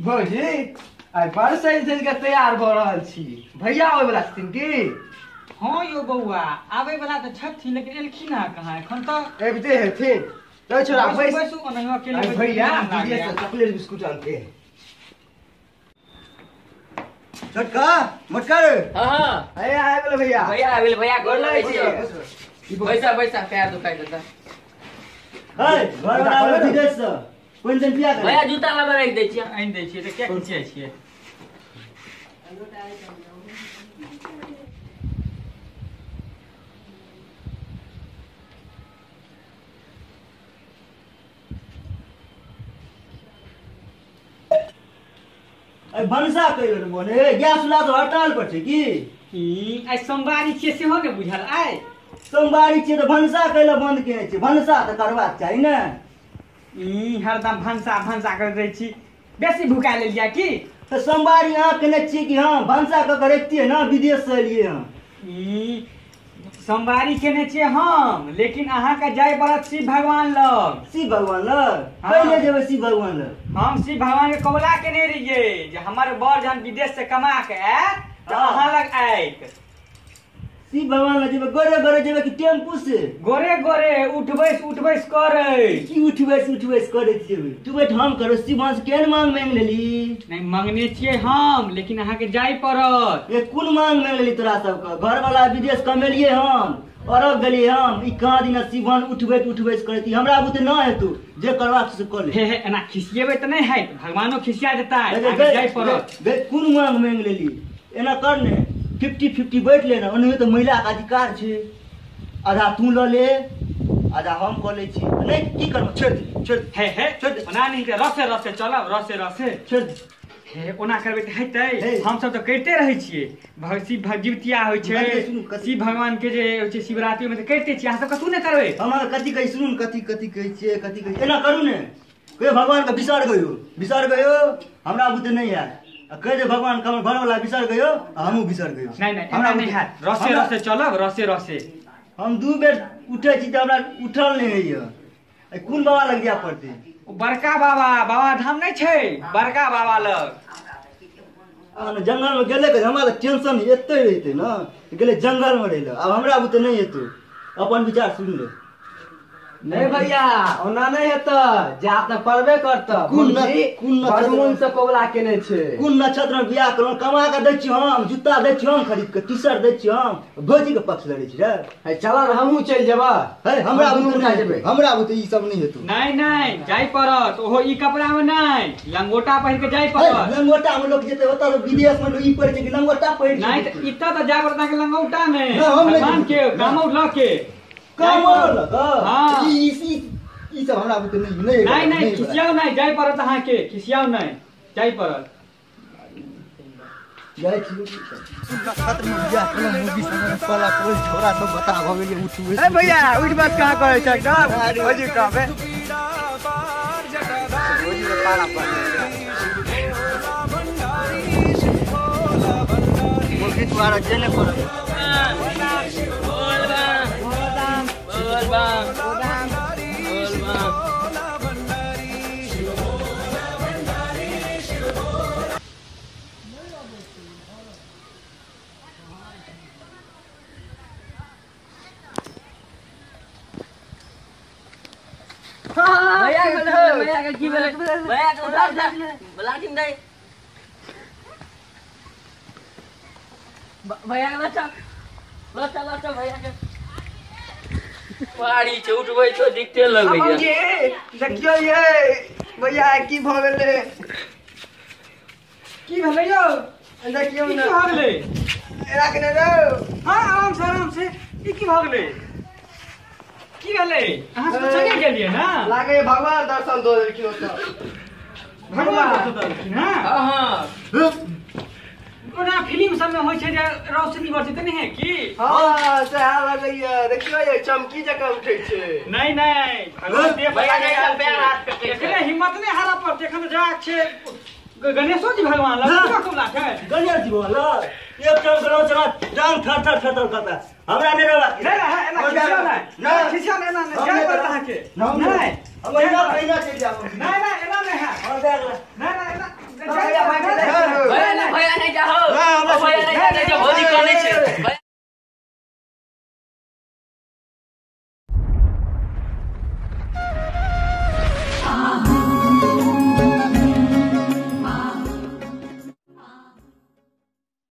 भौजी आई बड़ सही के तैयार भ रहल छी। भैया आवे वाला छथिन की? हाँ यो बउआ आवे वाला तो छथिन लेकिन एलखिन है कहाँ एखन तक एबते हेथिन। तो छोरा बैस बैसू ओनहियो अकेले भैया दीदी से चॉकलेट बिस्कुट आनते। छोटका मोटका रे। हां अरे आए बोले भैया भैया गोर लागै छी। पैसा पैर दुखाइ देता। हाय घर वाला विदेश से कोन दिन पिया कर भैया जूता ला राख दै छी। आइन दै छियै त क्या खिचिया छियै। आई भनसा कइलो रे मोने गैस चूल्हा तो हड़ताल पर छै की? आई सोमवारी छियै सेहो ने बुझल आइ सोमवारी छियै तो भनसा कइलो बंद केने छै। भनसा तो करबाक चाही ने। हरदम भनसा करैत रहै छी। बेसी भुका लेलिया की? तो सोमवारी अहाँ केने छियै कि हाँ भनसा क के रखतियै ना विदेश से एलियै हम। सोमवारी केने छियै हम लेकिन अहाँ के जाय पड़त शिव भगवान लग। शिव भगवान लग हाँ। पहले जेबै शिव भगवान लग। हम शिव भगवान के कबुला केने रहियै जे हमर बर जहन विदेश से कमा के आयत तो अहाँ लग आयत। शिव भगवान लग जेबै गोरे गोरे जेबै कि टेम्पू से? गोरे गोरे उठबैस करे की उठबैस करैत जेबै? तू बैठ हम करो शिव भगवान से केहन मांग लेली? नहीं मांगने छियै हम लेकिन अहाँ के जाय पड़त। ये कोन मांग लेली तोरा सबके? घर वाला विदेश कमेलियै हम अरब गेलियै हम। ई कहाँ दिन शिव भगवान उठबैस करैत हमरा बुते ना हेतु जे करबाक से कर ले। हे एना खिसियेबै त नहीं हैत भगवानो खिसिया देता है जाय पड़त। कोन मांग लेली? एना कर ने 50-50 बैठ ले ना। ओनहियो तो महिला के अधिकार छै। आधा तू ल ले आधा हम क लै छी। नहीं की करब छोड़ दे हे छोड़ दे ओना नहीं के रसे चलब रसे छोड़ दे। हे ओना करबै त हेतै? हे। हम सब त करिते रहै छियै। शिव जीवतिया होइ छै बात सुनू, कथी- शिव भगवान के जे होइ छै शिवरात्रि में त करिते छियै। अहाँ सब कथु नहीं करबै? हम कथी कही सुनू न कथी कहै छियै कथी कहै एना करू ने। कहियो भगवान के बिसर गयो हमरा बुते नहीं है। कह दे भगवान के घर वाला बिसर गयो हमहू बिसर गयो। नहीं हमरा नहीं हैत। रसे चलब रसे हम 2 बेर उठे छी त हमरा उठल नहीं होइए। कोन बाबा लग जाय पड़ते? बड़का बाबा धाम नहीं छै बड़का बाबा लग। जंगल में गेले हमरा टेंशन एते रहते ना गेले जंगल में रह। अब हमरा बुते नहीं हेतु अपन विचार सुन ले। नहीं भैया ओना नहीं हेता जा त परबे करत। कानून से कबुला केने छै। कोन नक्षत्र में बियाह करू कमा के दै छी हम जूता दै छी हम खरीद के टी-शर्ट दै छी हम भौजी के पक्ष लड़ै छी रे। है चल हमहू चल जेबा। है हमरा हम दुनू बुते उठा नहीं जेबै। हमरा बुते ई सब नहीं हेतु। नहीं जाय पड़त। ओहो ई कपड़ा में नहीं लंगोटा पहिर के जाय पड़त। लंगोटा में लोग जेते ओता विदेश में लोग ई पहिर छै कि लंगोटा पहिर छै? नहीं त इतना तो जाय पड़ता के लंगोटा में ना, हम नहीं भगवान के कामौ ल के कामर लग। हाँ। ई सब हमरा बुते नहीं नहीं खिसियाओ नहीं जाय पड़त। अहाँ के खिसियाओ नहीं जाय पड़त। जाय छी खत्म में बियाह कोनो मूवी सब वाला कोई छोरा सब बता भवे उठबे। ए भैया उठ बात कहां करे छै एकदम भौजी कहबे भौजी के पाला पर मुर्गी तुम्हारा जेने पर भैया के की भेलै? भैया के बुलाठी नहीं भैया के लचा भैया के पहाड़ी छै उठबै तो दिखते लगै भौजी देखियो ये भैया की भ गेलै की भेलै यौ? देखियो की ना भ गेलै? एरा के रो हाँ आराम से ई की भ गेलै? की भेलै? अहाँ सब चले गेलियै ना? लागे भगवान दर्शन दो देलखिन ओता। भगवान तो दलखिन हां हां ओना फिल्म सब में होय छै जे रोशनी बरसे त नहीं है की? हां से लगैया देखियो ये चमकी जका उठै छै। नहीं भगवान देव भैया के पैर हाथ कटे एकरे हिम्मत नहीं हारा पड़ते एखन जाक छै गणेशो जी भगवान लग का कबला छै? गणेश जी बोला एक टाइम करो चला जान थर करता हमरा नहीं रहबा नहीं एना खिसिया नहीं खिसिया नहीं ना जाय पर अहाँ के नहीं हम एना कहिना चल जाब नहीं एना नहीं है और देख ले नहीं एना भैया नहीं जाओ भैया नहीं जाओ भौजी कहने छै Ah